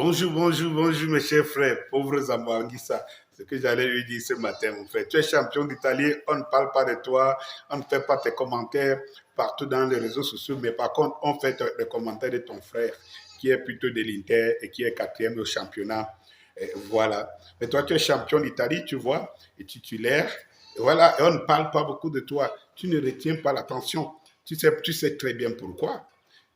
Bonjour, bonjour, bonjour, mes chers frères, pauvres Zamboanguissa. Ce que j'allais lui dire ce matin, mon frère. Tu es champion d'Italie, on ne parle pas de toi, on ne fait pas tes commentaires partout dans les réseaux sociaux, mais par contre, on fait les commentaires de ton frère, qui est plutôt de l'Inter et qui est quatrième au championnat. Et voilà. Mais toi, tu es champion d'Italie, tu vois, et titulaire. Et voilà, et on ne parle pas beaucoup de toi. Tu ne retiens pas l'attention. Tu sais très bien pourquoi.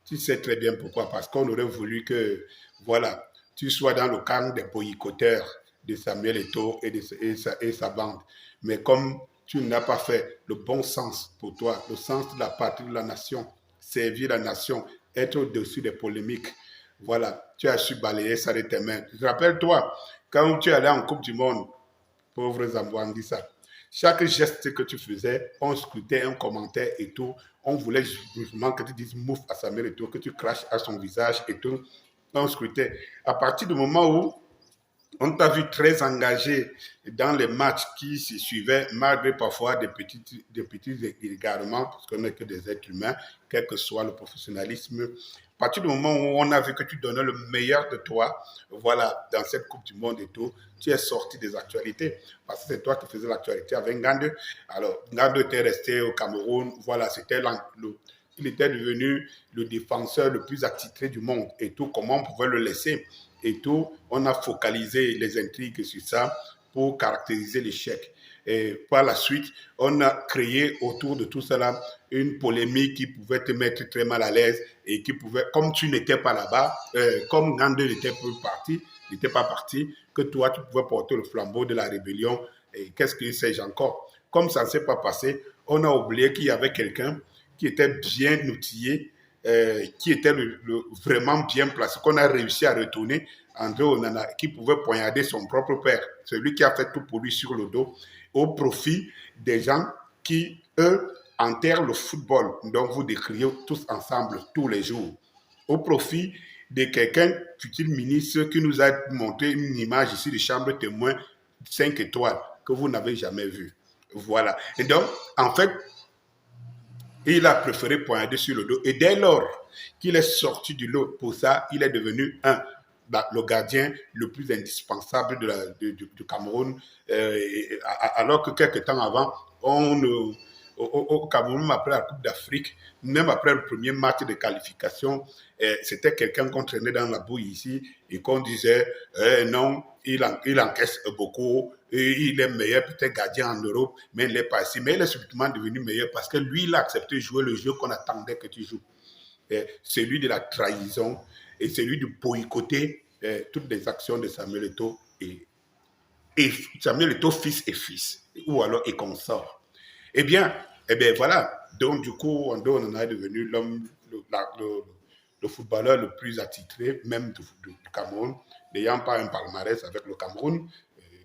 Tu sais très bien pourquoi. Parce qu'on aurait voulu que, voilà, tu sois dans le camp des boycotteurs de Samuel Eto'o et sa bande. Mais comme tu n'as pas fait le bon sens pour toi, le sens de la patrie, de la nation, servir la nation, être au-dessus des polémiques, voilà, tu as su balayer ça de tes mains. Rappelle-toi, quand tu es allé en Coupe du Monde, pauvre Zamboanguissa, chaque geste que tu faisais, on scrutait un commentaire et tout. On voulait justement que tu dises mouf à Samuel et tout, que tu craches à son visage et tout. On scrutait. À partir du moment où on t'a vu très engagé dans les matchs qui se suivaient, malgré parfois des petits égarements, parce qu'on n'est que des êtres humains, quel que soit le professionnalisme. À partir du moment où on a vu que tu donnais le meilleur de toi, voilà, dans cette Coupe du Monde et tout, tu es sorti des actualités. Parce que c'est toi qui faisais l'actualité avec Ngande. Alors, Ngande était resté au Cameroun, voilà, il était devenu le défenseur le plus attitré du monde et tout, comment on pouvait le laisser et tout, on a focalisé les intrigues sur ça pour caractériser l'échec. Et par la suite, on a créé autour de tout cela une polémique qui pouvait te mettre très mal à l'aise et qui pouvait, comme tu n'étais pas là-bas, comme Ngande n'était pas parti, que toi, tu pouvais porter le flambeau de la rébellion. Et qu'est-ce que sais-je encore? Comme ça ne s'est pas passé, on a oublié qu'il y avait quelqu'un qui était bien outillé, qui était vraiment bien placé, qu'on a réussi à retourner, André Onana, qui pouvait poignarder son propre père, celui qui a fait tout pour lui sur le dos, au profit des gens qui, eux, enterrent le football dont vous décriez tous ensemble, tous les jours, au profit de quelqu'un, fut-il ministre, qui nous a montré une image ici de chambre témoin 5 étoiles que vous n'avez jamais vue. Voilà. Et donc, en fait, il a préféré poignarder sur le dos. Et dès lors qu'il est sorti du lot pour ça, il est devenu le gardien le plus indispensable du Cameroun. Alors que quelques temps avant, au Cameroun, après la Coupe d'Afrique, même après le premier match de qualification, c'était quelqu'un qu'on traînait dans la bouille ici et qu'on disait non, il encaisse beaucoup, et il est meilleur peut-être gardien en Europe, mais il n'est pas ici. Mais il est subitement devenu meilleur parce que lui, il a accepté de jouer le jeu qu'on attendait que tu joues. Celui de la trahison et celui de boycotter toutes les actions de Samuel Eto'o et Samuel Eto'o fils et fils, ou alors et consort. Eh bien voilà. Donc du coup, on est devenu le footballeur le plus attitré, même du Cameroun, n'ayant pas un palmarès avec le Cameroun,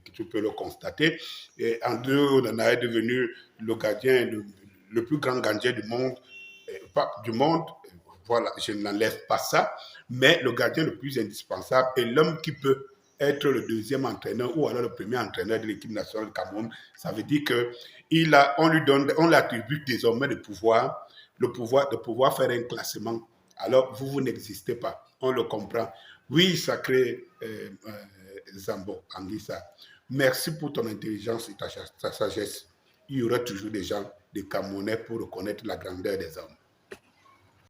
que tu peux le constater. Et en deux, on en est devenu le gardien, le plus grand gardien du monde, pas du monde, voilà, je n'enlève pas ça, mais le gardien le plus indispensable et l'homme qui peut être le deuxième entraîneur ou alors le premier entraîneur de l'équipe nationale du Cameroun. Ça veut dire que on lui attribue désormais le pouvoir de pouvoir faire un classement. Alors vous n'existez pas, on le comprend. Oui, sacré Zambo Anguissa, merci pour ton intelligence et ta sagesse. Il y aura toujours des gens, des Camerounais pour reconnaître la grandeur des hommes.